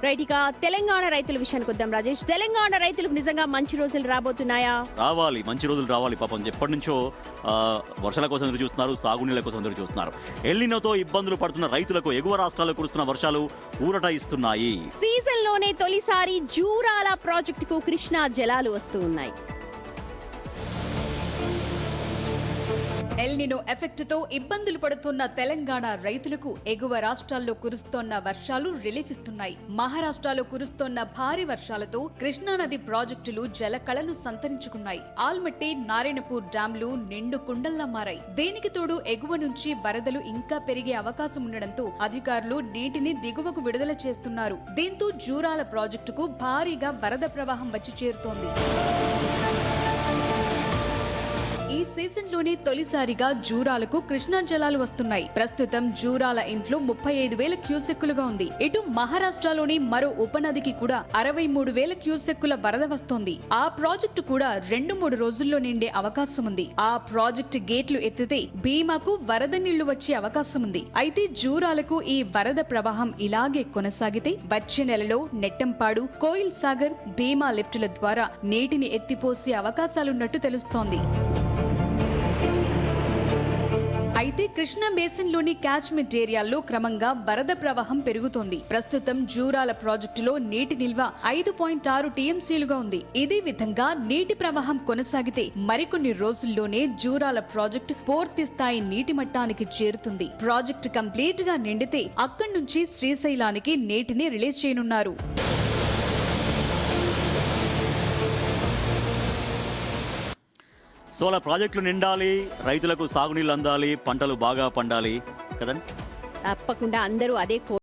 Right, ఇక తెలంగాణ రైతుల విషయానికి వద్దాం రాజేష్. తెలంగాణ రైతులకు నిజంగా మంచి రోజులు రాబోతున్నాయా? రావాలి, మంచి రోజులు రావాలి. పాపం ఎప్పటి నుంచో వర్షాల కోసం ఎదురు చూస్తున్నారు, సాగునీళ్ళ కోసం ఎదురు చూస్తున్నారు. ఎల్నినోతో ఇబ్బందులు పడుతున్న రైతులకు ఎగువ రాష్ట్రాల్లో కురుస్తున్న వర్షాలు ఊరట ఇస్తున్నాయి. సీజన్ లోనే తొలిసారి జూరాల ప్రాజెక్టుకు కృష్ణా జలాలు వస్తూ ఉన్నాయి. ఎల్నినో ఎఫెక్ట్ తో ఇబ్బందులు పడుతున్న తెలంగాణ రైతులకు ఎగువ రాష్ట్రాల్లో కురుస్తోన్న వర్షాలు రిలీఫ్ ఇస్తున్నాయి. మహారాష్ట్రలో కురుస్తోన్న భారీ వర్షాలతో కృష్ణానది ప్రాజెక్టులు జలకళను సంతరించుకున్నాయి. ఆల్మట్టి, నారాయణపూర్ డ్యాంలు నిండు కుండల్లా మారాయి. దీనికి తోడు ఎగువ నుంచి వరదలు ఇంకా పెరిగే అవకాశం ఉండడంతో అధికారులు నీటిని దిగువకు విడుదల చేస్తున్నారు. దీంతో జూరాల ప్రాజెక్టుకు భారీగా వరద ప్రవాహం వచ్చి చేరుతోంది. ఈ సీజన్ లోనే తొలిసారిగా జూరాలకు కృష్ణా జలాలు వస్తున్నాయి. ప్రస్తుతం జూరాల ఇంట్లో 35,000 క్యూసెక్కులుగా ఉంది. ఇటు మహారాష్ట్రలోని మరో ఉపనదికి కూడా 63,000 క్యూసెక్కుల వరద వస్తోంది. ఆ ప్రాజెక్టు కూడా 2-3 రోజుల్లో నిండే అవకాశం ఉంది. ఆ ప్రాజెక్టు గేట్లు ఎత్తితే భీమాకు వరద నీళ్లు వచ్చే అవకాశం ఉంది. అయితే జూరాలకు ఈ వరద ప్రవాహం ఇలాగే కొనసాగితే వచ్చే నెలలో నెట్టంపాడు, కోయిల్ సాగర్, భీమా లిఫ్టుల ద్వారా నీటిని ఎత్తిపోసే అవకాశాలున్నట్టు తెలుస్తోంది. అయితే కృష్ణా బేసిన్లోని క్యాచ్మెంట్ ఏరియాల్లో క్రమంగా వరద ప్రవాహం పెరుగుతోంది. ప్రస్తుతం జూరాల ప్రాజెక్టులో నీటి నిల్వ 5.6 టీఎంసీలుగా ఉంది. ఇదే విధంగా నీటి ప్రవాహం కొనసాగితే మరికొన్ని రోజుల్లోనే జూరాల ప్రాజెక్టు పూర్తి స్థాయి నీటి మట్టానికి చేరుతుంది. ప్రాజెక్టు కంప్లీట్ గా నిండితే అక్కడి నుంచి శ్రీశైలానికి నీటిని రిలీజ్ చేయనున్నారు. సో అలా ప్రాజెక్టులు నిండాలి, రైతులకు సాగునీళ్ళు అందాలి, పంటలు బాగా పండాలి కదండి. తప్పకుండా అందరూ అదే